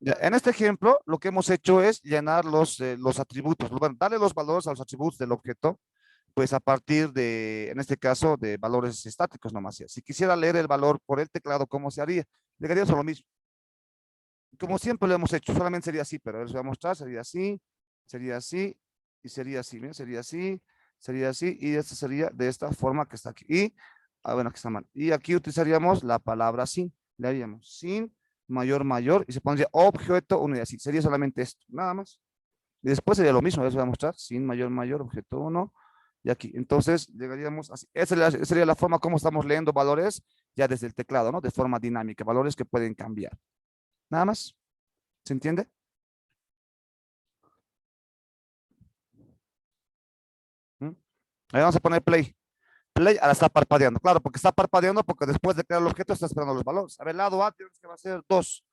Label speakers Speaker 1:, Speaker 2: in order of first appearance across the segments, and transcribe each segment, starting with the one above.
Speaker 1: Ya, en este ejemplo, lo que hemos hecho es llenar los atributos, bueno, darle los valores a los atributos del objeto, pues a partir de, en este caso, de valores estáticos nomás. Si quisiera leer el valor por el teclado, ¿cómo se haría? Llegaríamos a lo mismo. Como siempre lo hemos hecho, solamente sería así, pero les voy a mostrar, sería así, y sería así, ¿bien? Sería así, y esto sería de esta forma que está aquí. Y, bueno, aquí está mal. Y aquí utilizaríamos la palabra sin, le haríamos sin, mayor, y se pondría objeto 1 y así. Sería solamente esto, nada más. Y después sería lo mismo, les voy a mostrar, sin mayor, objeto 1, y aquí. Entonces, llegaríamos así. Esa sería la forma como estamos leyendo valores ya desde el teclado, ¿no? De forma dinámica, valores que pueden cambiar. Nada más. ¿Se entiende? ¿Mm? Ahí vamos a poner play. Play, ahora está parpadeando. Claro, porque está parpadeando porque después de crear el objeto está esperando los valores. A ver, lado A tienes que va a ser 2.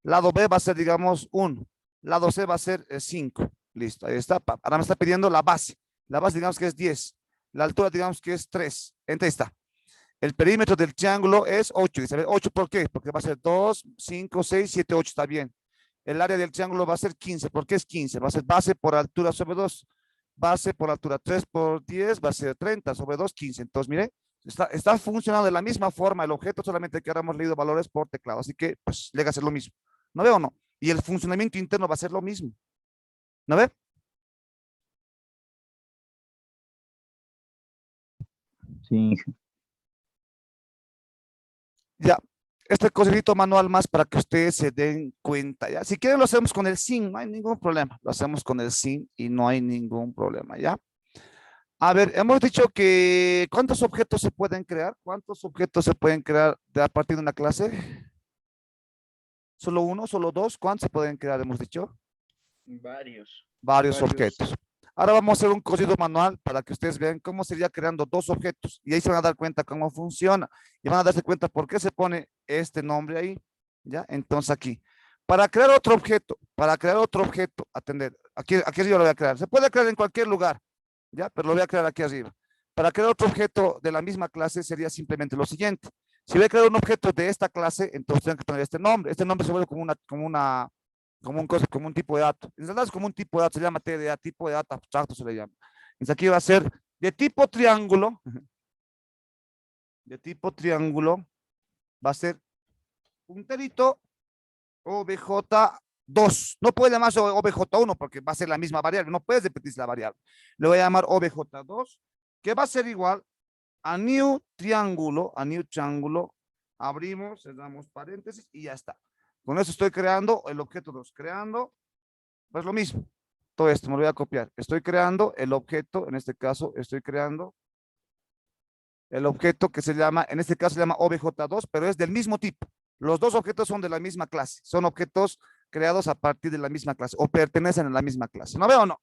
Speaker 1: Lado B va a ser, digamos, 1. Lado C va a ser 5. Listo, ahí está. Ahora me está pidiendo la base. La base, digamos que es 10. La altura, digamos que es 3. Ahí está. El perímetro del triángulo es 8. Dice, a ver, 8, ¿por qué? Porque va a ser 2, 5, 6, 7, 8. Está bien. El área del triángulo va a ser 15. ¿Por qué es 15? Va a ser base por altura sobre 2. Base por altura 3 por 10 va a ser 30 sobre 2, 15. Entonces, mire, está funcionando de la misma forma el objeto, solamente que ahora hemos leído valores por teclado. Así que, pues, llega a ser lo mismo. ¿No veo o no? Y el funcionamiento interno va a ser lo mismo. ¿No ve?
Speaker 2: Sí,
Speaker 1: Ya, este cosito manual más para que ustedes se den cuenta, ¿ya? Si quieren lo hacemos con el sin, no hay ningún problema. Lo hacemos con el sin y no hay ningún problema, ¿ya? A ver, hemos dicho que ¿cuántos objetos se pueden crear? ¿Cuántos objetos se pueden crear a partir de una clase? ¿Solo uno? ¿Solo dos? ¿Cuántos se pueden crear? Hemos dicho.
Speaker 3: Varios.
Speaker 1: Varios objetos. Ahora vamos a hacer un código manual para que ustedes vean cómo sería creando dos objetos. Y ahí se van a dar cuenta cómo funciona. Y van a darse cuenta por qué se pone este nombre ahí. ¿Ya? Entonces aquí. Para crear otro objeto, atender. Aquí yo lo voy a crear. Se puede crear en cualquier lugar. ¿Ya? Pero lo voy a crear aquí arriba. Para crear otro objeto de la misma clase sería simplemente lo siguiente. Si voy a crear un objeto de esta clase, entonces tengo que poner este nombre. Este nombre se vuelve como un tipo de dato. En realidad es como un tipo de dato, se llama TDA, tipo de dato abstracto se le llama. Entonces aquí va a ser de tipo triángulo, va a ser punterito OBJ2. No puede llamarse OBJ1 porque va a ser la misma variable, no puedes repetir la variable. Le voy a llamar OBJ2, que va a ser igual a new triángulo, abrimos, cerramos paréntesis y ya está. Con eso estoy creando el objeto 2, pues lo mismo. Todo esto me lo voy a copiar. Estoy creando el objeto, en este caso estoy creando el objeto que se llama, en este caso se llama OBJ2, pero es del mismo tipo. Los dos objetos son de la misma clase, son objetos creados a partir de la misma clase o pertenecen a la misma clase. ¿No veo o no?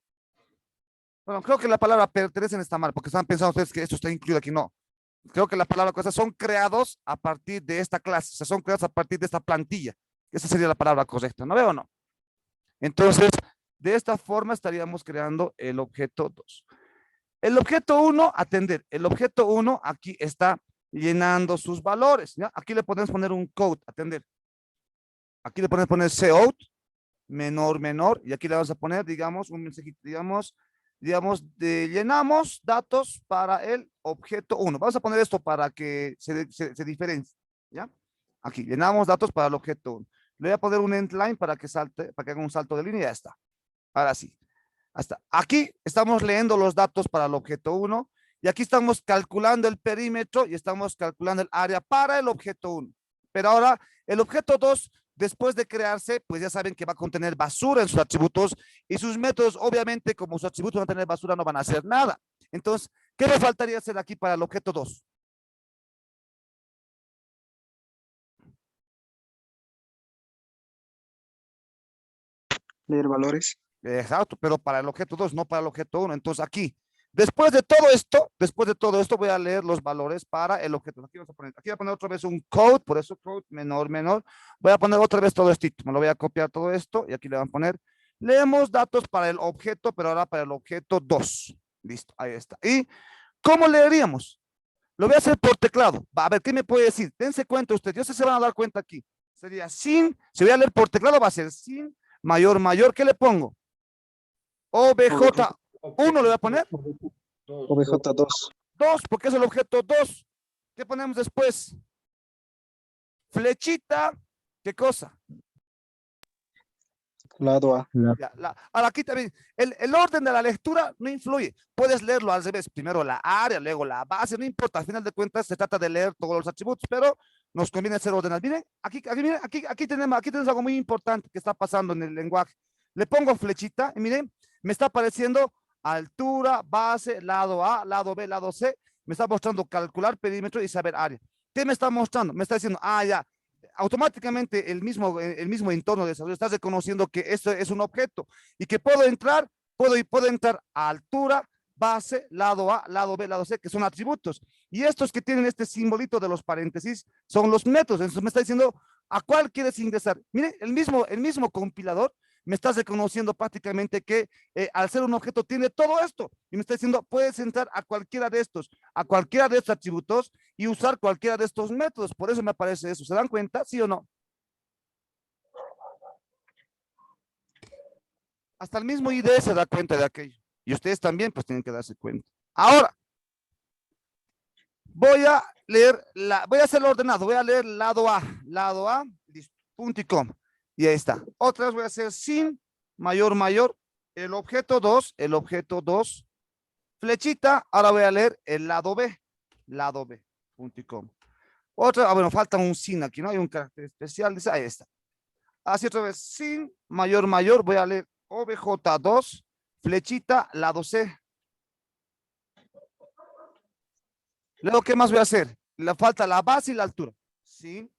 Speaker 1: Bueno, creo que la palabra pertenecen está mal, porque están pensando ustedes que esto está incluido aquí. No, creo que la palabra cosa son creados a partir de esta clase, o sea, son creados a partir de esta plantilla. Esa sería la palabra correcta. ¿No veo o no? Entonces, de esta forma estaríamos creando el objeto 2. El objeto 1, atender. El objeto 1 aquí está llenando sus valores. ¿ya? Aquí le podemos poner un code, atender. Aquí le podemos poner cout, menor, y aquí le vamos a poner, digamos, un mensajito, digamos, llenamos datos para el objeto 1. Vamos a poner esto para que se diferencie, ¿ya? Aquí, llenamos datos para el objeto 1. Le voy a poner un endline para que salte, para que haga un salto de línea y ya está. Ahora sí. Hasta aquí estamos leyendo los datos para el objeto 1 y aquí estamos calculando el perímetro y estamos calculando el área para el objeto 1. Pero ahora el objeto 2, después de crearse, pues ya saben que va a contener basura en sus atributos y sus métodos, obviamente, como sus atributos van a tener basura, no van a hacer nada. Entonces, ¿qué me faltaría hacer aquí para el objeto 2?
Speaker 3: Leer valores.
Speaker 1: Exacto, pero para el objeto 2, no para el objeto 1. Entonces aquí, después de todo esto, voy a leer los valores para el objeto. Aquí voy a poner otra vez un code, por eso code menor. Voy a poner otra vez todo esto. Me lo voy a copiar todo esto y aquí le van a poner, leemos datos para el objeto, pero ahora para el objeto 2. Listo, ahí está. ¿Y cómo leeríamos? Lo voy a hacer por teclado. A ver, ¿qué me puede decir? Dense cuenta ustedes, yo sé se van a dar cuenta aquí. Sería sin, si voy a leer por teclado va a ser sin mayor mayor, ¿qué le pongo? OBJ1 le voy a poner
Speaker 2: OBJ2.
Speaker 1: 2, porque es el objeto 2. ¿Qué ponemos después? Flechita, ¿qué cosa?
Speaker 2: Lado A.
Speaker 1: Ya, ahora aquí también, el orden de la lectura no influye. Puedes leerlo al revés, primero la área, luego la base, no importa, al final de cuentas se trata de leer todos los atributos, pero nos conviene ser ordenados. Miren, miren, aquí tenemos algo muy importante que está pasando en el lenguaje. Le pongo flechita y miren, me está apareciendo altura, base, lado A, lado B, lado C, me está mostrando calcular perímetro y saber área. ¿Qué me está mostrando? Me está diciendo, ya, automáticamente el mismo entorno de desarrollo está reconociendo que esto es un objeto y que puedo entrar a altura, base, lado A, lado B, lado C, que son atributos. Y estos que tienen este simbolito de los paréntesis son los métodos. Entonces me está diciendo a cuál quieres ingresar. Mire, el mismo compilador me está reconociendo prácticamente que al ser un objeto tiene todo esto. Y me está diciendo, puedes entrar a cualquiera de estos atributos y usar cualquiera de estos métodos. Por eso me aparece eso. ¿Se dan cuenta? ¿Sí o no? Hasta el mismo IDE se da cuenta de aquello. Y ustedes también pues tienen que darse cuenta. Ahora, voy a hacerlo ordenado. Voy a leer lado A, listo, punto y coma. Y ahí está. Otra vez voy a hacer sin mayor, el objeto 2, flechita. Ahora voy a leer el lado B, punto y coma. Otra, bueno, falta un sin aquí, ¿no? Hay un carácter especial, dice, ahí está. Así otra vez, sin mayor, voy a leer OBJ2, flechita, lado C. Luego, ¿qué más voy a hacer? Le falta la base y la altura. Sin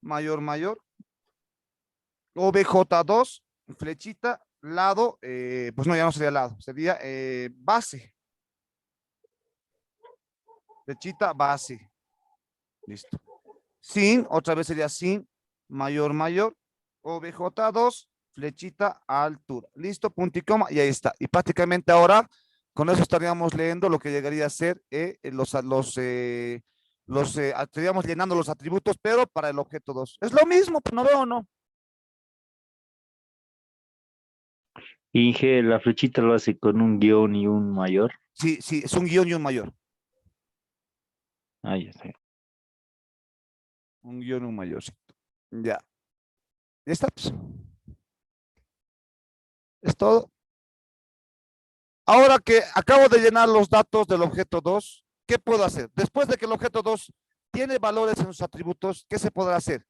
Speaker 1: mayor, OBJ2, flechita, lado, pues no, ya no sería lado, sería base. Flechita, base. Listo. Sin, otra vez sería sin, mayor, OBJ2, flechita, altura. Listo, punto y coma, y ahí está. Y prácticamente ahora, con eso estaríamos leyendo lo que llegaría a ser estaríamos llenando los atributos, pero para el objeto 2. Es lo mismo, pues no veo, ¿no?
Speaker 4: Inge, la flechita lo hace con un guión y un mayor.
Speaker 1: Sí, es un guión y un mayor.
Speaker 4: Ah, ya sé.
Speaker 1: Un guión y un mayorcito. Ya. Ya está, pues. Es todo. Ahora que acabo de llenar los datos del objeto 2, ¿qué puedo hacer? Después de que el objeto 2 tiene valores en sus atributos, ¿qué se podrá hacer?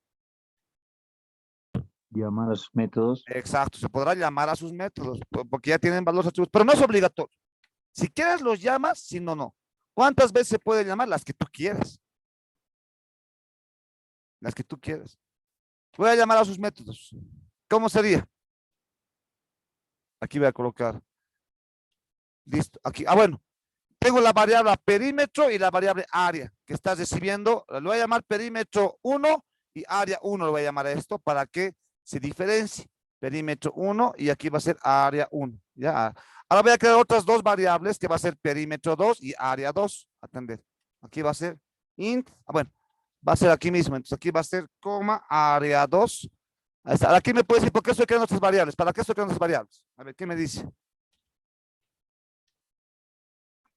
Speaker 4: Llamar a sus métodos.
Speaker 1: Exacto, se podrá llamar a sus métodos, porque ya tienen valores atributos, pero no es obligatorio. Si quieres los llamas, si no, no. ¿Cuántas veces se puede llamar? Las que tú quieras. Las que tú quieras. Voy a llamar a sus métodos. ¿Cómo sería? Aquí voy a colocar. Listo. Aquí. Bueno. Tengo la variable perímetro y la variable área que estás recibiendo. Lo voy a llamar perímetro 1 y área 1. Lo voy a llamar a esto para que se diferencie. Perímetro 1 y aquí va a ser área 1. Ya. Ahora voy a crear otras dos variables que va a ser perímetro 2 y área 2. Atender. Aquí va a ser int. Bueno, va a ser aquí mismo. Entonces aquí va a ser coma área 2. Ahora aquí me puede decir por qué estoy creando estas variables. ¿Para qué estoy creando estas variables? A ver, ¿qué me dice?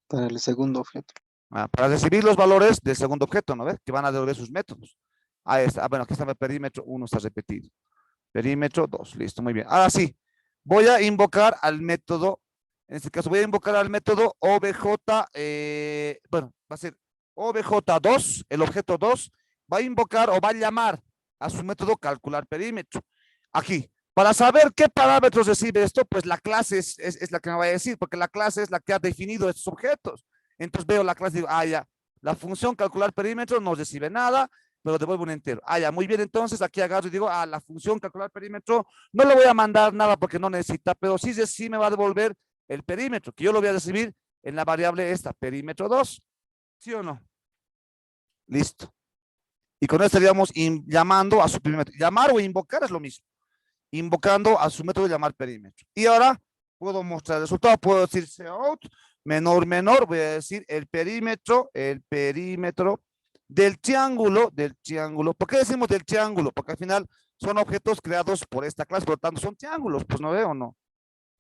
Speaker 2: Para el segundo objeto.
Speaker 1: Para recibir los valores del segundo objeto, ¿no ves? Que van a devolver sus métodos. Ahí está. Bueno, aquí está el perímetro 1, está repetido. Perímetro 2, listo, muy bien. Ahora sí, voy a invocar al método, en este caso voy a invocar al método OBJ, bueno, va a ser OBJ2, el objeto 2, va a invocar o va a llamar a su método calcular perímetro. Aquí, para saber qué parámetros recibe esto, pues la clase es la que me va a decir, porque la clase es la que ha definido estos objetos. Entonces veo la clase y digo, ya, la función calcular perímetro no recibe nada, pero devuelvo un entero. Ya, muy bien, entonces aquí agarro y digo, la función calcular perímetro, no le voy a mandar nada porque no necesita, pero sí me va a devolver el perímetro, que yo lo voy a recibir en la variable esta, perímetro 2. ¿Sí o no? Listo. Y con esto estaríamos llamando a su perímetro. Llamar o invocar es lo mismo. Invocando a su método de llamar perímetro. Y ahora puedo mostrar el resultado. Puedo decir cout menor, voy a decir el perímetro del triángulo, ¿por qué decimos del triángulo? Porque al final son objetos creados por esta clase, por lo tanto son triángulos, pues no veo, ¿no?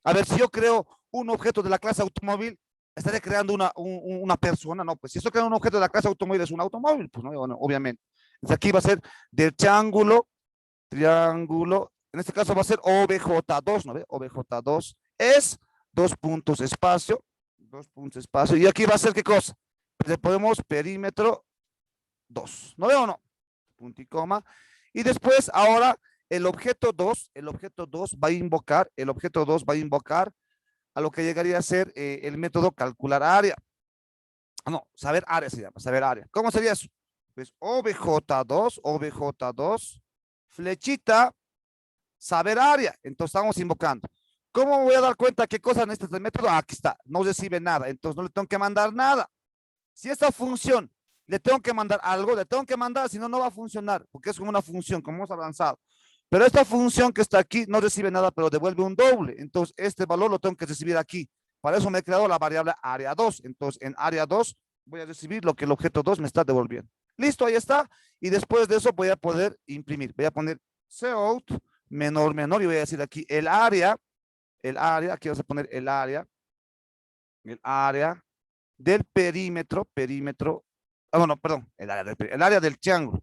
Speaker 1: A ver, si yo creo un objeto de la clase automóvil, estaré creando una persona, no, pues si estoy creando un objeto de la clase automóvil es un automóvil, pues no, bueno, obviamente. Entonces aquí va a ser del triángulo, en este caso va a ser OBJ2, ¿no ve? OBJ2 es dos puntos espacio, y aquí va a ser ¿qué cosa? Pues le ponemos perímetro 2, ¿no veo o no? Punto y coma. Y después, ahora, el objeto 2 va a invocar, a lo que llegaría a ser el método calcular área. No, saber área se llama, saber área. ¿Cómo sería eso? Pues OBJ2, flechita, saber área. Entonces estamos invocando. ¿Cómo me voy a dar cuenta qué cosa necesita el método? Aquí está, no recibe nada, entonces no le tengo que mandar nada. Si esta función le tengo que mandar algo, le tengo que mandar, si no, no va a funcionar, porque es como una función, como hemos avanzado. Pero esta función que está aquí no recibe nada, pero devuelve un doble. Entonces, este valor lo tengo que recibir aquí. Para eso me he creado la variable área 2. Entonces, en área 2 voy a recibir lo que el objeto 2 me está devolviendo. Listo, ahí está. Y después de eso voy a poder imprimir. Voy a poner cout menor, y voy a decir aquí el área, aquí vamos a poner el área del perímetro, bueno, perdón, el área del triángulo,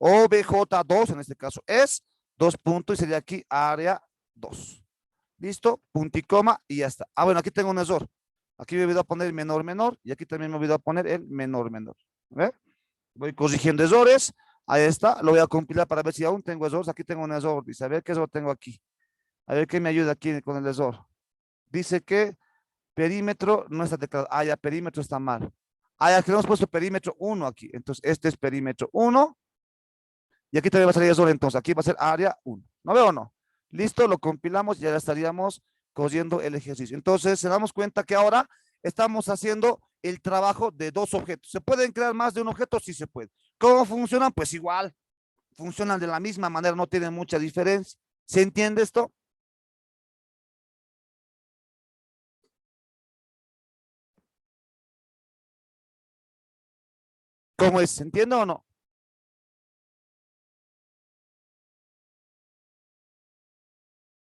Speaker 1: OBJ2, en este caso es 2 puntos y sería aquí área 2. ¿Listo? Punto y coma y ya está. Ah, bueno, aquí tengo un error. Aquí me he olvidado poner el menor y aquí también me he olvidado poner el menor. ¿Ve? Voy corrigiendo errores. Ahí está. Lo voy a compilar para ver si aún tengo errores. Aquí tengo un error. Dice, a ver qué error tengo aquí. A ver qué me ayuda aquí con el error. Dice que perímetro no está declarado. Ah, ya, perímetro está mal. Ah, ya que hemos puesto perímetro 1 aquí. Entonces, este es perímetro 1. Y aquí también va a salir error. Entonces, aquí va a ser área 1. ¿No veo o no? Listo, lo compilamos y ya estaríamos corriendo el ejercicio. Entonces, se damos cuenta que ahora estamos haciendo el trabajo de dos objetos. ¿Se pueden crear más de un objeto? Sí se puede. ¿Cómo funcionan? Pues igual. Funcionan de la misma manera, no tienen mucha diferencia. ¿Se entiende esto? ¿Cómo es? ¿Se entiende o no?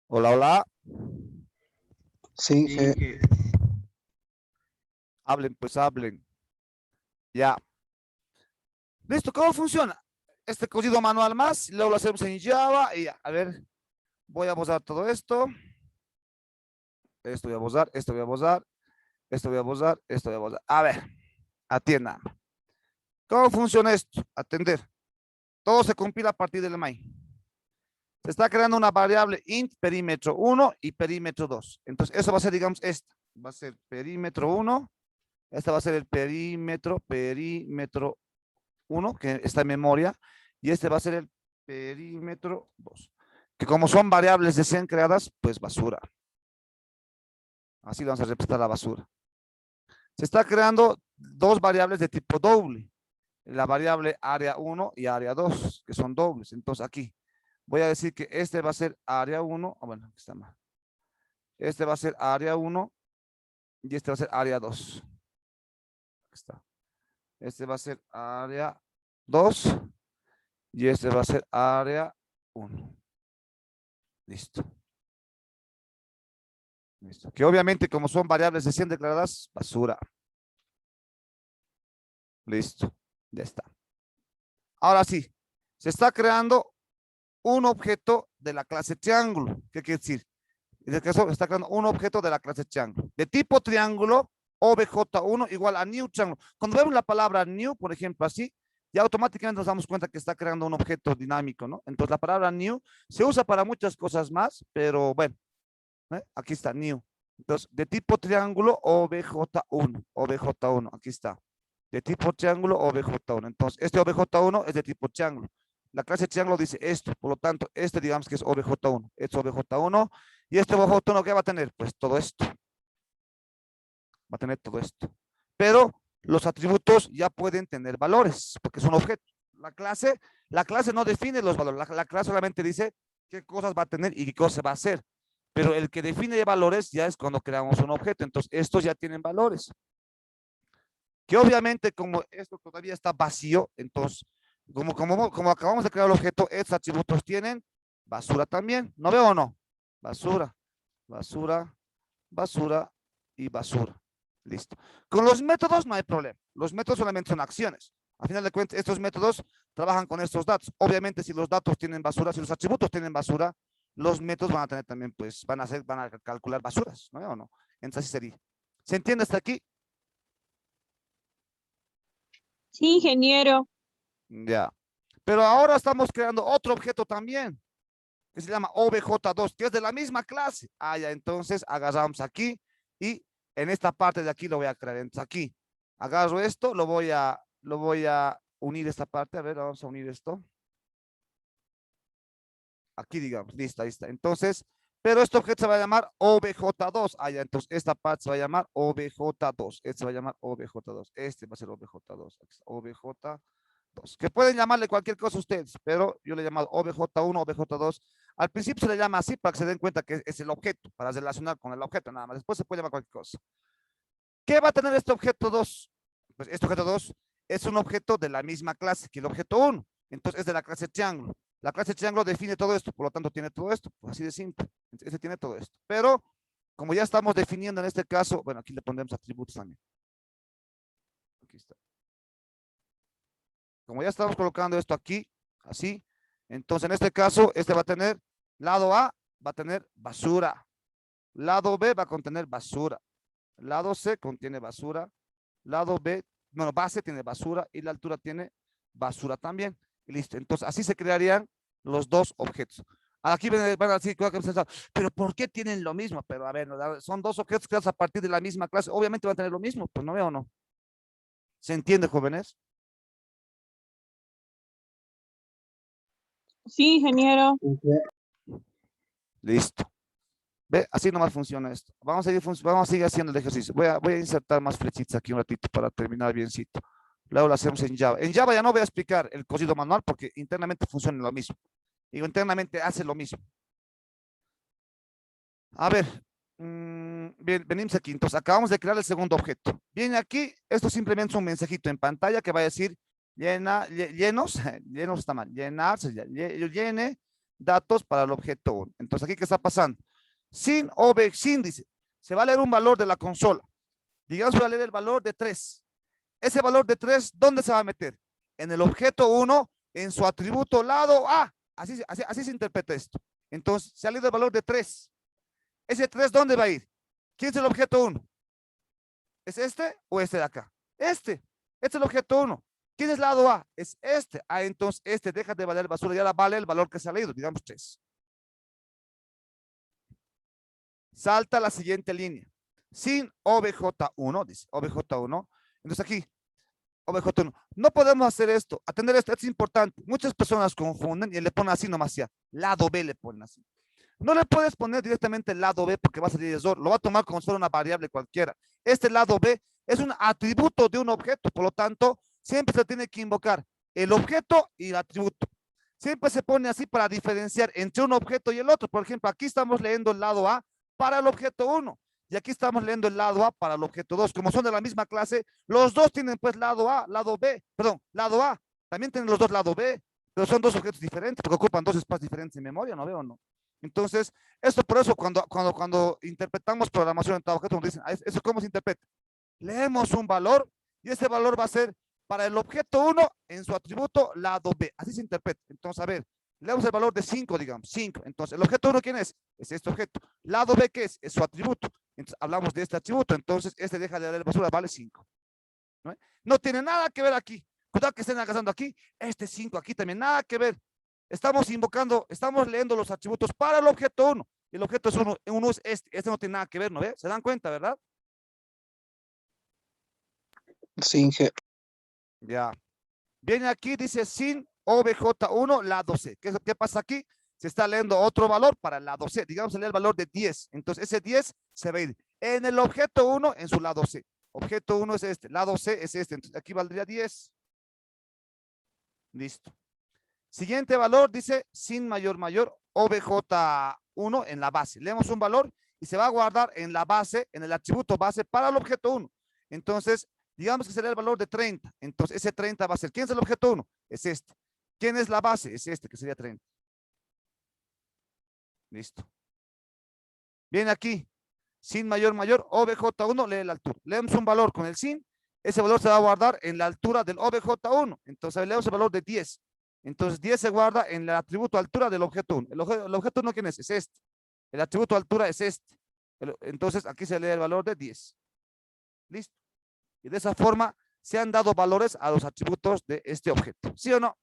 Speaker 1: Hola, hola.
Speaker 2: Sí,
Speaker 3: Sí,
Speaker 1: Hablen, pues hablen. Ya. Listo, ¿cómo funciona? Este código manual más, luego lo hacemos en Java y ya. A ver, voy a borrar todo esto. Esto voy a borrar, esto voy a borrar, esto voy a borrar, esto voy a borrar. A ver, atiendan. ¿Cómo funciona esto? Atender. Todo se compila a partir del main. Se está creando una variable int perímetro 1 y perímetro 2. Entonces, eso va a ser, digamos, esta. Va a ser perímetro 1. Esta va a ser el perímetro 1, que está en memoria. Y este va a ser el perímetro 2. Que como son variables recién creadas, pues basura. Así vamos a representar la basura. Se está creando dos variables de tipo doble. La variable área 1 y área 2, que son dobles. Entonces aquí voy a decir que este va a ser área 1. Bueno, aquí está mal. Este va a ser área 1 y este va a ser área 2. Aquí está. Este va a ser área 2 y este va a ser área 1. Listo. Listo. Que obviamente como son variables recién declaradas, basura. Listo. Ya está. Ahora sí, se está creando un objeto de la clase triángulo. ¿Qué quiere decir? En este caso está creando un objeto de la clase triángulo. De tipo triángulo, OBJ1 igual a new triángulo. Cuando vemos la palabra new, por ejemplo, así, ya automáticamente nos damos cuenta que está creando un objeto dinámico, ¿no? Entonces la palabra new se usa para muchas cosas más, pero bueno, aquí está new. Entonces, de tipo triángulo, OBJ1, aquí está. De tipo triángulo, OBJ1. Entonces, este OBJ1 es de tipo triángulo. La clase triángulo dice esto, por lo tanto, este digamos que es OBJ1. Este es OBJ1. ¿Y este OBJ1 qué va a tener? Pues todo esto. Va a tener todo esto. Pero los atributos ya pueden tener valores, porque es un objeto. La clase no define los valores. La clase solamente dice qué cosas va a tener y qué cosas va a hacer. Pero el que define valores ya es cuando creamos un objeto. Entonces, estos ya tienen valores. que obviamente como esto todavía está vacío, entonces, como acabamos de crear el objeto, estos atributos tienen basura también. ¿No veo o no? Basura, basura, basura y basura. Listo. Con los métodos no hay problema. Los métodos solamente son acciones. A final de cuentas, estos métodos trabajan con estos datos. Obviamente, si los datos tienen basura, si los atributos tienen basura, los métodos van a tener también, pues, van a calcular basuras, ¿no? ¿O no? Entonces así sería. ¿Se entiende hasta aquí?
Speaker 5: Sí, ingeniero.
Speaker 1: Ya. Pero ahora estamos creando otro objeto también, que se llama obj2, que es de la misma clase. Ah, ya, entonces agarramos aquí y en esta parte de aquí lo voy a crear. Entonces aquí agarro esto, lo voy a unir esta parte. A ver, vamos a unir esto. Aquí, digamos, listo, ahí está. Entonces, pero este objeto se va a llamar obj2. Ah, ya, entonces esta parte se va a llamar obj2. Este se va a llamar obj2. Este va a ser obj2. obj2. Que pueden llamarle cualquier cosa ustedes, pero yo le he llamado obj1, obj2. Al principio se le llama así para que se den cuenta que es el objeto, para relacionar con el objeto nada más. Después se puede llamar cualquier cosa. ¿Qué va a tener este objeto 2? Pues este objeto 2 es un objeto de la misma clase que el objeto 1. Entonces es de la clase triángulo. La clase triángulo define todo esto, por lo tanto tiene todo esto, pues así de simple. Este tiene todo esto. Pero como ya estamos definiendo en este caso, bueno, aquí le pondremos atributos también. Aquí está. Como ya estamos colocando esto aquí, así, entonces en este caso, este va a tener, lado A va a tener basura, lado B va a contener basura, lado C contiene basura, lado B, bueno, base tiene basura y la altura tiene basura también. Y listo, entonces así se crearían los dos objetos. Aquí van a decir, pero ¿por qué tienen lo mismo? Pero a ver, son dos objetos creados a partir de la misma clase, obviamente van a tener lo mismo, pues no veo o no. ¿Se entiende, jóvenes?
Speaker 5: Sí, ingeniero.
Speaker 1: Listo. ¿Ve? Así nomás funciona esto. Vamos a seguir haciendo el ejercicio. Voy a insertar más flechitas aquí un ratito para terminar biencito. Luego lo hacemos en Java. En Java ya no voy a explicar el código manual porque internamente funciona lo mismo. Digo, internamente hace lo mismo. A ver, bien, venimos aquí. Entonces, acabamos de crear el segundo objeto. Viene aquí, esto simplemente es un mensajito en pantalla que va a decir llenos está mal, llene datos para el objeto 1. Entonces, aquí, ¿qué está pasando? Sin dice, se va a leer un valor de la consola. Digamos, voy a leer el valor de 3. Ese valor de 3, ¿dónde se va a meter? En el objeto 1, en su atributo lado A. Así se interpreta esto. Entonces, se ha leído el valor de 3. ¿Ese 3 dónde va a ir? ¿Quién es el objeto 1? ¿Es este o este de acá? Este. Este es el objeto 1. ¿Quién es lado A? Es este. Ah, entonces este deja de valer basura y ahora vale el valor que se ha leído, digamos 3. Salta a la siguiente línea. Sin obj1, dice obj1. Entonces aquí, obj1. No podemos hacer esto. Atender esto es importante. Muchas personas confunden y le ponen así nomás ya. Lado B le ponen así. No le puedes poner directamente el lado B porque va a salir error. Lo va a tomar como si fuera una variable cualquiera. Este lado B es un atributo de un objeto. Por lo tanto, siempre se tiene que invocar el objeto y el atributo. Siempre se pone así para diferenciar entre un objeto y el otro. Por ejemplo, aquí estamos leyendo el lado A para el objeto 1. Y aquí estamos leyendo el lado A para el objeto 2. Como son de la misma clase, los dos tienen pues lado A, lado B. Perdón, lado A. También tienen los dos lado B. Pero son dos objetos diferentes porque ocupan dos espacios diferentes en memoria, ¿no veo o no? Entonces, esto por eso cuando interpretamos programación en objeto, nos dicen, ¿eso cómo se interpreta? Leemos un valor y ese valor va a ser para el objeto 1 en su atributo lado B. Así se interpreta. Entonces, a ver, leemos el valor de 5, digamos, 5. Entonces, el objeto 1, ¿quién es? Es este objeto. Lado B, ¿qué es? Es su atributo. Entonces, hablamos de este atributo. Entonces, este deja de leer basura, vale 5. ¿No tiene nada que ver aquí. Cuidado que estén agarrando aquí. Este 5 aquí también, nada que ver. Estamos invocando, estamos leyendo los atributos para el objeto 1. El objeto es 1, uno es este. Este no tiene nada que ver, ¿no ve? ¿Se dan cuenta, verdad?
Speaker 2: Sí,
Speaker 1: Ya. Viene aquí, dice sin obj1, lado C. ¿Qué pasa aquí? Se está leyendo otro valor para el lado C. Digamos, se lee el valor de 10. Entonces, ese 10 se va a ir en el objeto 1 en su lado C. Objeto 1 es este, lado C es este. Entonces, aquí valdría 10. Listo. Siguiente valor dice sin mayor obj1 en la base. Leemos un valor y se va a guardar en la base, en el atributo base para el objeto 1. Entonces, Digamos que sería el valor de 30. Entonces, ese 30 va a ser, ¿quién es el objeto 1? Es este. ¿Quién es la base? Es este, que sería 30. Listo. Viene aquí, sin mayor, OBJ1, lee la altura. Leemos un valor con el sin, ese valor se va a guardar en la altura del OBJ1. Entonces, leemos el valor de 10. Entonces, 10 se guarda en el atributo altura del objeto 1. El objeto 1, ¿quién es? Es este. El atributo altura es este. Entonces, aquí se lee el valor de 10. Listo. Y de esa forma se han dado valores a los atributos de este objeto. ¿Sí o no?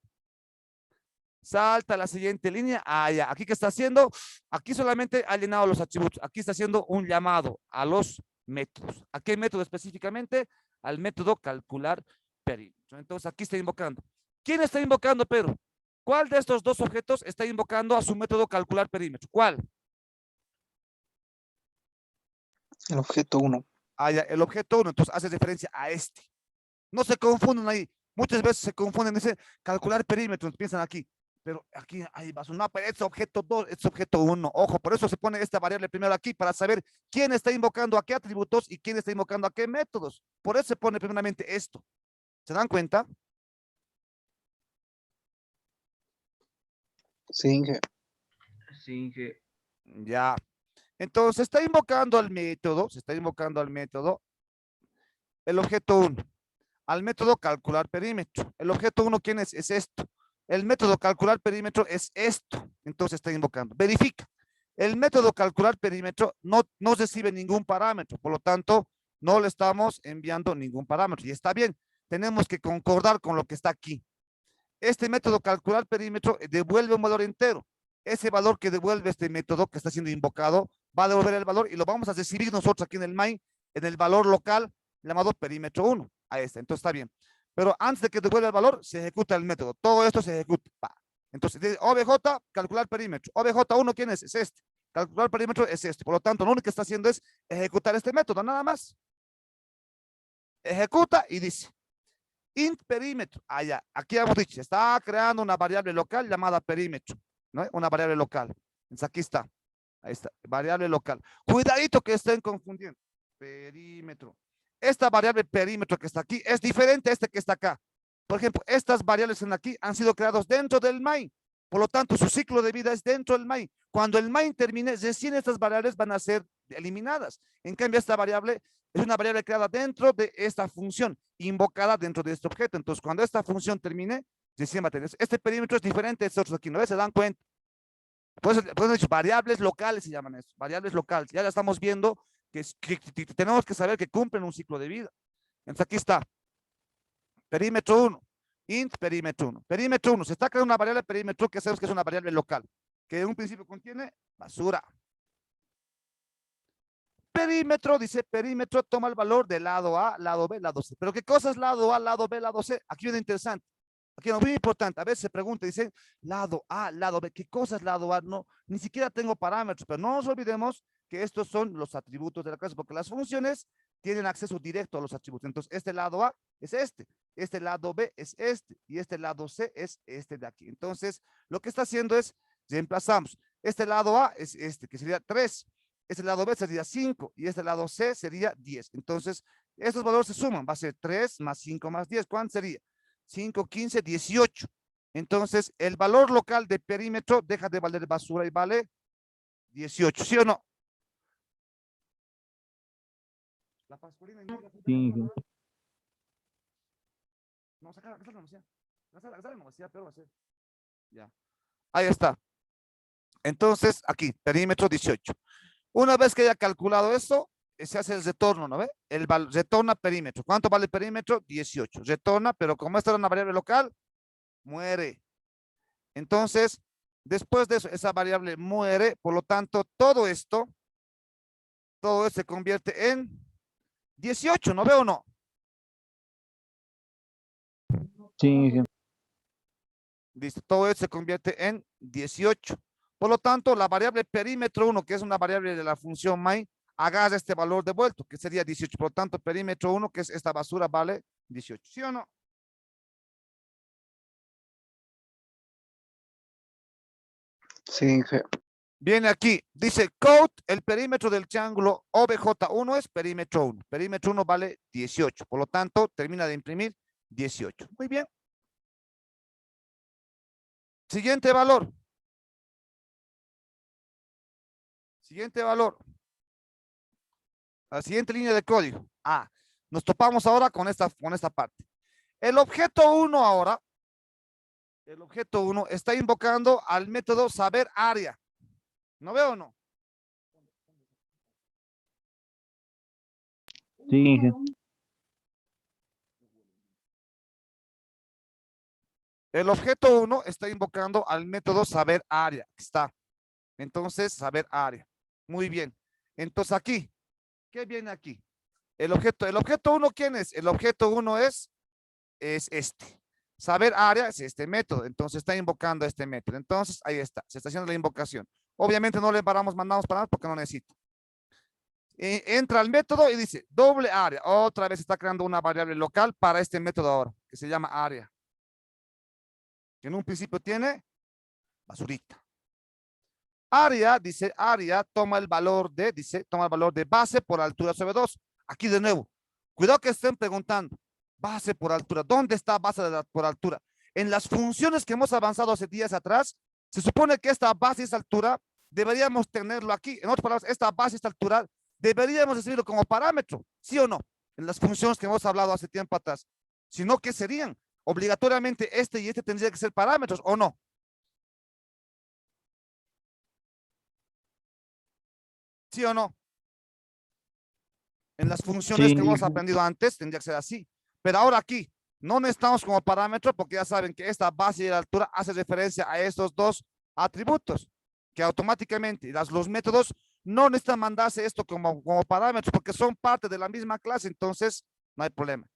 Speaker 1: Salta a la siguiente línea. Ya. Aquí que está haciendo, aquí solamente ha llenado los atributos. Aquí está haciendo un llamado a los métodos. ¿A qué método específicamente? Al método calcular perímetro. Entonces aquí está invocando. ¿Quién está invocando, Pedro? ¿Cuál de estos dos objetos está invocando a su método calcular perímetro? ¿Cuál?
Speaker 2: El objeto 1.
Speaker 1: Ya, el objeto 1. Entonces hace referencia a este. No se confunden ahí. Muchas veces se confunden ese calcular perímetro. Piensan aquí. Pero aquí hay vas. No, pero es objeto 2, es objeto 1. Ojo, por eso se pone esta variable primero aquí para saber quién está invocando a qué atributos y quién está invocando a qué métodos. Por eso se pone primeramente esto. ¿Se dan cuenta?
Speaker 2: Sí, Inge.
Speaker 3: Sí, Inge.
Speaker 1: Ya. Entonces se está invocando al método, el objeto 1, al método calcular perímetro. El objeto 1, ¿quién es? Es esto. El método calcular perímetro es esto. Entonces está invocando. Verifica. El método calcular perímetro no recibe ningún parámetro, por lo tanto, no le estamos enviando ningún parámetro. Y está bien, tenemos que concordar con lo que está aquí. Este método calcular perímetro devuelve un valor entero. Ese valor que devuelve este método que está siendo invocado va a devolver el valor y lo vamos a recibir nosotros aquí en el main, en el valor local llamado perímetro 1. Ahí está, entonces está bien. Pero antes de que devuelva el valor, se ejecuta el método. Todo esto se ejecuta. Entonces, OBJ, calcular perímetro. OBJ1, ¿quién es? Es este. Calcular perímetro es este. Por lo tanto, lo único que está haciendo es ejecutar este método, nada más. Ejecuta y dice, int perímetro. Ya. Aquí hemos dicho, está creando una variable local llamada perímetro, ¿no? Una variable local. Entonces aquí está. Ahí está, variable local. Cuidadito que estén confundiendo. Perímetro. Esta variable perímetro que está aquí es diferente a este que está acá. Por ejemplo, estas variables que están aquí han sido creadas dentro del main. Por lo tanto, su ciclo de vida es dentro del main. Cuando el main termine, recién estas variables van a ser eliminadas. En cambio, esta variable es una variable creada dentro de esta función, invocada dentro de este objeto. Entonces, cuando esta función termine, recién va a tener. Este perímetro es diferente a estos otros aquí, ¿no? ¿Se dan cuenta? Pues he dicho, variables locales se llaman eso, variables locales. Ya estamos viendo que tenemos que saber que cumplen un ciclo de vida. Entonces aquí está, perímetro 1, int perímetro 1. Perímetro 1, se está creando una variable perímetro que sabemos que es una variable local, que en un principio contiene basura. Perímetro, dice perímetro, toma el valor de lado A, lado B, lado C. Pero ¿qué cosa es lado A, lado B, lado C? Aquí viene interesante. Aquí es muy importante. A veces se pregunta, dice lado A, lado B. ¿Qué cosa es lado A? No, ni siquiera tengo parámetros, pero no nos olvidemos que estos son los atributos de la clase, porque las funciones tienen acceso directo a los atributos. Entonces, este lado A es este lado B es este, y este lado C es este de aquí. Entonces, lo que está haciendo es, reemplazamos. Este lado A es este, que sería 3. Este lado B sería 5 y este lado C sería 10. Entonces, estos valores se suman. Va a ser 3 más 5 más 10. ¿Cuánto sería? 5, 15, 18. Entonces, el valor local de perímetro deja de valer basura y vale 18. ¿Sí o no? La pascualina
Speaker 4: Sí.
Speaker 1: no, sacar nomás, pero va a ser. Ya. Ahí está. Entonces, aquí, perímetro 18. Una vez que haya calculado esto, se hace el retorno, ¿no ve? Retorna perímetro. ¿Cuánto vale el perímetro? 18. Retorna, pero como esta era una variable local, muere. Entonces, después de eso, esa variable muere, por lo tanto, todo esto se convierte en 18, ¿no veo o no?
Speaker 4: Sí.
Speaker 1: Listo, todo esto se convierte en 18. Por lo tanto, la variable perímetro 1, que es una variable de la función main, agarra este valor devuelto, que sería 18. Por lo tanto, perímetro 1, que es esta basura, vale 18. ¿Sí o no?
Speaker 2: Sí, Inge.
Speaker 1: Viene aquí, dice code, el perímetro del triángulo OBJ1 es perímetro 1. Perímetro 1 vale 18. Por lo tanto, termina de imprimir 18. Muy bien. Siguiente valor. Siguiente valor. La siguiente línea de código. Ah, nos topamos ahora con esta parte. El objeto 1 ahora, el objeto 1 está invocando al método saber área. ¿No veo o no?
Speaker 4: Sí, Inge.
Speaker 1: El objeto 1 está invocando al método saber área. Está. Entonces, saber área. Muy bien. Entonces aquí, ¿qué viene aquí? El objeto 1, ¿quién es? El objeto 1 es este. Saber área es este método. Entonces está invocando este método. Entonces, ahí está. Se está haciendo la invocación. Obviamente no le mandamos para nada porque no necesito. Entra al método y dice doble área. Otra vez está creando una variable local para este método ahora, que se llama área. Que en un principio tiene basurita. Área, dice área, toma el valor de base por altura sobre 2. Aquí de nuevo, cuidado que estén preguntando, base por altura, ¿dónde está base por altura? En las funciones que hemos avanzado hace días atrás, se supone que esta base y esta altura deberíamos tenerlo aquí. En otras palabras, esta base y esta altura deberíamos recibirlo como parámetro, ¿sí o no? En las funciones que hemos hablado hace tiempo atrás. Si no, ¿qué serían? Obligatoriamente este y este tendría que ser parámetros, ¿o no? ¿Sí o no? En las funciones
Speaker 4: Sí,
Speaker 1: que hemos
Speaker 4: Inge.
Speaker 1: aprendido antes tendría que ser así. Pero ahora aquí no necesitamos como parámetro porque ya saben que esta base y la altura hace referencia a estos dos atributos que automáticamente los métodos no necesitan mandarse esto como parámetros porque son parte de la misma clase, entonces no hay problema.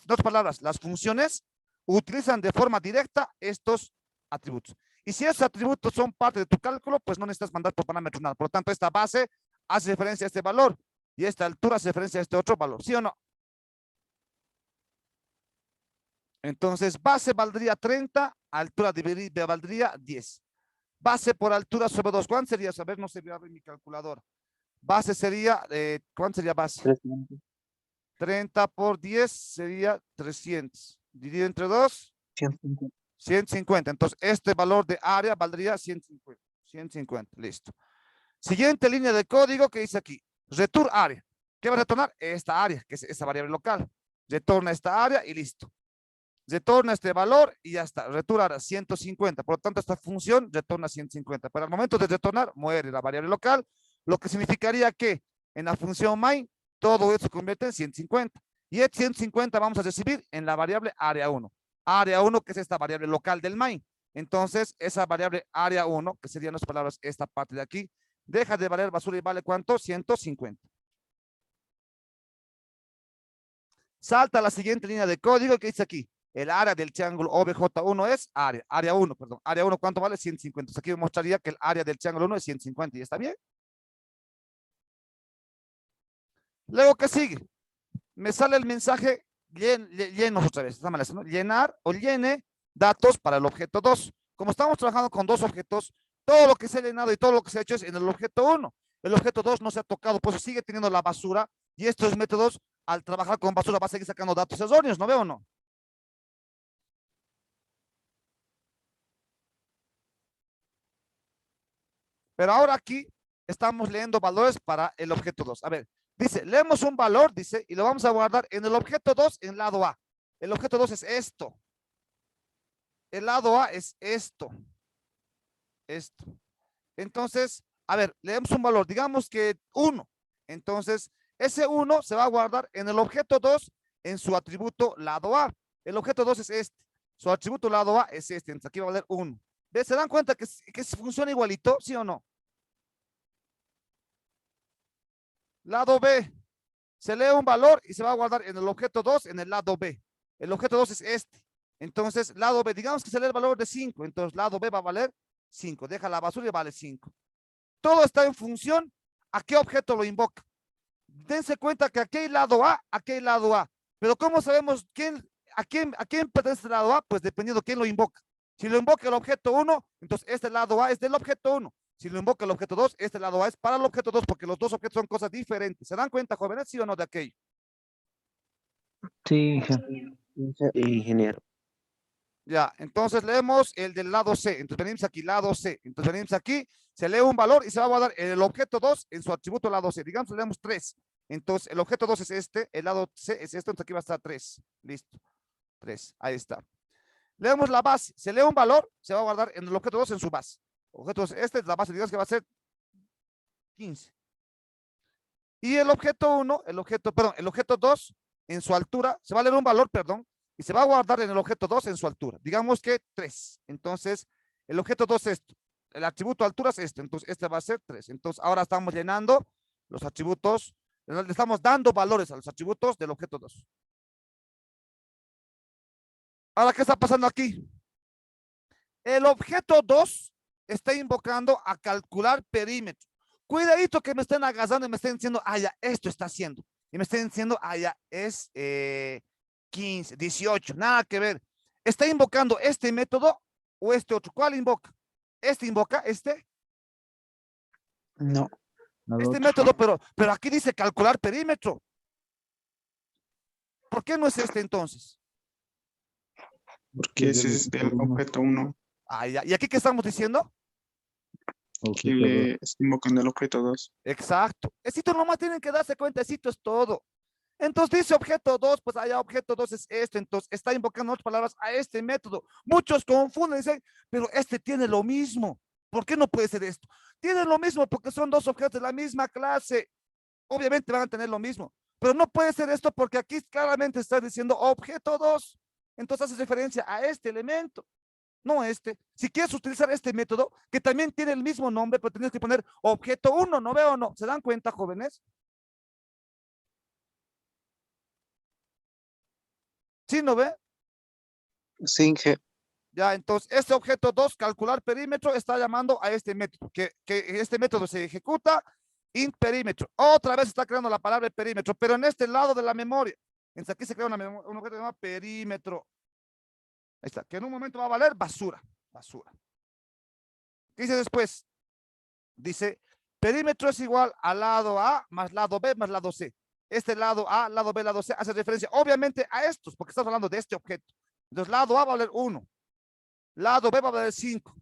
Speaker 1: Dos palabras, las funciones utilizan de forma directa estos atributos. Y si esos atributos son parte de tu cálculo, pues no necesitas mandar por parámetros nada. Por lo tanto, esta base hace referencia a este valor y esta altura hace referencia a este otro valor, ¿sí o no? Entonces, base valdría 30, altura valdría 10. Base por altura sobre 2, ¿cuánto sería? A ver, no se ve en mi calculadora. Base sería, ¿cuánto sería base?
Speaker 2: 300.
Speaker 1: 30 por 10 sería 300. Dividido entre 2,
Speaker 2: 150.
Speaker 1: 150. Entonces, este valor de área valdría 150. 150, listo. Siguiente línea de código que dice aquí, return área. ¿Qué va a retornar? Esta área, que es esta variable local. Retorna esta área y listo. Retorna este valor y ya está. Retorna 150. Por lo tanto, esta función retorna 150. Pero al momento de retornar, muere la variable local, lo que significaría que en la función main, todo eso se convierte en 150. Y el 150 vamos a recibir en la variable área 1. Área 1, que es esta variable local del main. Entonces, esa variable área 1, que serían las palabras, esta parte de aquí, deja de valer basura y vale ¿cuánto? 150. Salta a la siguiente línea de código que dice aquí. El área del triángulo OBJ1 es área 1, perdón. Área 1, ¿cuánto vale? 150. Entonces aquí me mostraría que el área del triángulo 1 es 150 y está bien. Luego, ¿qué sigue? Me sale el mensaje, llenos otra vez, ¿no? Llenar o llene datos para el objeto 2. Como estamos trabajando con dos objetos, todo lo que se ha llenado y todo lo que se ha hecho es en el objeto 1. El objeto 2 no se ha tocado, pues sigue teniendo la basura y estos métodos, al trabajar con basura, va a seguir sacando datos erróneos, ¿no veo o no? Pero ahora aquí estamos leyendo valores para el objeto 2. A ver, dice, leemos un valor, dice, y lo vamos a guardar en el objeto 2 en lado A. El objeto 2 es esto. El lado A es esto. Esto. Entonces, a ver, leemos un valor, digamos que 1. Entonces, ese 1 se va a guardar en el objeto 2 en su atributo lado A. El objeto 2 es este. Su atributo lado A es este. Entonces, aquí va a valer 1. ¿Se dan cuenta que funciona igualito? ¿Sí o no? Lado B. Se lee un valor y se va a guardar en el objeto 2 en el lado B. El objeto 2 es este. Entonces, lado B, digamos que se lee el valor de 5. Entonces, lado B va a valer 5. Deja la basura y vale 5. Todo está en función a qué objeto lo invoca. Dense cuenta que aquí hay lado A, aquí hay lado A. Pero ¿cómo sabemos a quién pertenece el lado A? Pues dependiendo de quién lo invoca. Si lo invoca el objeto 1, entonces este lado A es del objeto 1. Si lo invoca el objeto 2, este lado A es para el objeto 2 porque los dos objetos son cosas diferentes. ¿Se dan cuenta, jóvenes? ¿Sí o no de aquello?
Speaker 4: Sí,
Speaker 2: Sí, ingeniero.
Speaker 1: Ya, entonces leemos el del lado C. Entonces venimos aquí, lado C. Entonces venimos aquí, se lee un valor y se va a guardar el objeto 2 en su atributo lado C. Digamos, leemos 3. Entonces el objeto 2 es este, el lado C es este, entonces aquí va a estar 3. Listo. 3, ahí está. Leemos la base, se lee un valor, se va a guardar en el objeto 2 en su base. Objeto 2, este es la base, digamos que va a ser 15. Y el objeto 1, el objeto 2 en su altura, se va a leer un valor, perdón, y se va a guardar en el objeto 2 en su altura. Digamos que 3. Entonces, el objeto 2 es esto. El atributo altura es este. Entonces, este va a ser 3. Entonces, ahora estamos llenando los atributos, le estamos dando valores a los atributos del objeto 2. Ahora, ¿qué está pasando aquí? El objeto 2 está invocando a calcular perímetro. Cuidadito que me estén agarrando y me estén diciendo, ah, ya, esto está haciendo. Y me estén diciendo, ah, ya, es 15, 18, nada que ver. ¿Está invocando este método o este otro? ¿Cuál invoca? ¿Este invoca este?
Speaker 2: No,
Speaker 1: Este método, pero aquí dice calcular perímetro. ¿Por qué no es este entonces?
Speaker 2: porque ese es el objeto 1
Speaker 1: Ah, ya. ¿Y aquí qué estamos diciendo?
Speaker 2: que le está invocando el objeto 2.
Speaker 1: Exacto. Esto nomás tienen que darse cuenta, esto es todo. Entonces dice objeto 2, pues allá objeto 2 es esto, entonces está invocando otras palabras a este método. Muchos confunden, dicen, pero este tiene lo mismo. ¿Por qué no puede ser esto? Tiene lo mismo porque son dos objetos de la misma clase. Obviamente van a tener lo mismo, pero no puede ser esto porque aquí claramente está diciendo objeto 2. Entonces hace referencia a este elemento, no este. Si quieres utilizar este método, que también tiene el mismo nombre, pero tienes que poner objeto 1, ¿no veo o no? ¿Se dan cuenta, jóvenes? ¿Sí no ve?
Speaker 2: Sí, Inge.
Speaker 1: Ya, entonces, este objeto 2, calcular perímetro, está llamando a este método, que este método se ejecuta in perímetro. Otra vez está creando la palabra perímetro, pero en este lado de la memoria. Entonces, aquí se crea un objeto llamado perímetro. Ahí está, que en un momento va a valer basura. Basura. ¿Qué dice después? Dice, perímetro es igual al lado A más lado B más lado C. Este lado A, lado B, lado C hace referencia obviamente a estos, porque estamos hablando de este objeto. Entonces, lado A va a valer 1. Lado B va a valer 5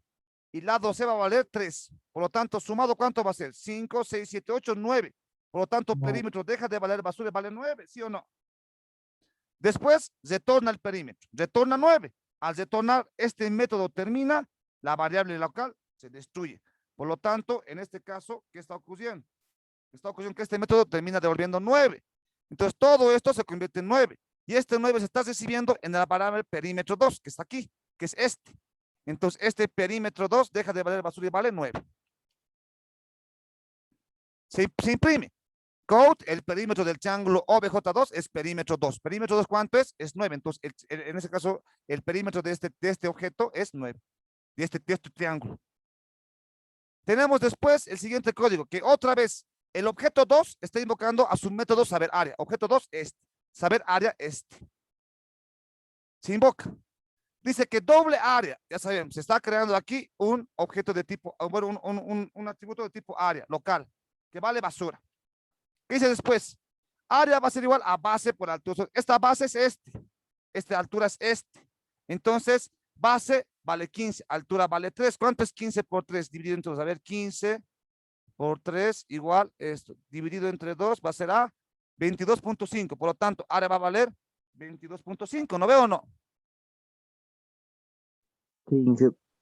Speaker 1: y lado C va a valer 3. Por lo tanto, sumado, ¿cuánto va a ser? 5, 6, 7, 8, 9. Por lo tanto, perímetro deja de valer basura y vale 9, ¿sí o no? Después, retorna el perímetro. Retorna 9. Al retornar, este método termina, la variable local se destruye. Por lo tanto, en este caso, ¿qué está ocurriendo? Está ocurriendo que este método termina devolviendo 9. Entonces, todo esto se convierte en 9. Y este 9 se está recibiendo en la variable perímetro 2, que está aquí, que es este. Entonces, este perímetro 2 deja de valer basura y vale 9. Se imprime. Code, el perímetro del triángulo OBJ2 es perímetro 2. ¿Perímetro 2 cuánto es? Es 9. Entonces, en ese caso, el perímetro de este objeto es 9. De este triángulo. Tenemos después el siguiente código, que otra vez el objeto 2 está invocando a su método saber área. Objeto 2, este. Saber área, este. Se invoca. Dice que doble área, ya sabemos, se está creando aquí un objeto de tipo, bueno, un atributo de tipo área local, que vale basura. ¿Qué dice después? Área va a ser igual a base por altura. Esta base es este. Esta altura es este. Entonces, base vale 15, altura vale 3. ¿Cuánto es 15 por 3? Dividido entre 2. A ver, 15 por 3 igual esto. Dividido entre 2 va a ser a 22.5. Por lo tanto, área va a valer 22.5. ¿No veo o no?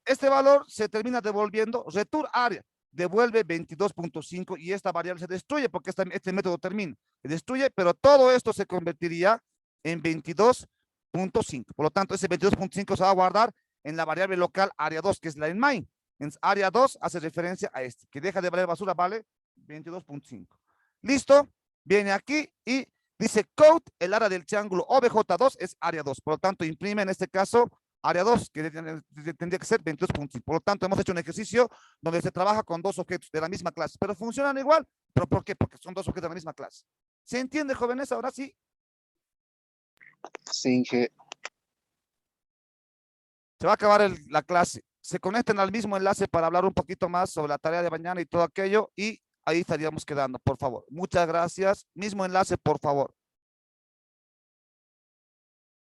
Speaker 1: Este valor se termina devolviendo, return área, devuelve 22.5 y esta variable se destruye porque este método termina. Se destruye, pero todo esto se convertiría en 22.5. Por lo tanto, ese 22.5 se va a guardar en la variable local área 2, que es la en main. En área 2 hace referencia a este, que deja de valer basura, vale 22.5. ¿Listo? Viene aquí y dice code, el área del triángulo OBJ2 es área 2. Por lo tanto, imprime en este caso área 2, que tendría que ser 22.5. Por lo tanto, hemos hecho un ejercicio donde se trabaja con dos objetos de la misma clase, pero funcionan igual. ¿Pero por qué? Porque son dos objetos de la misma clase. ¿Se entiende, jóvenes? Ahora sí.
Speaker 2: Sí, Inge.
Speaker 1: Se va a acabar la clase. se conecten al mismo enlace para hablar un poquito más sobre la tarea de mañana y todo aquello, y ahí estaríamos quedando, por favor. Muchas gracias. Mismo enlace, por favor.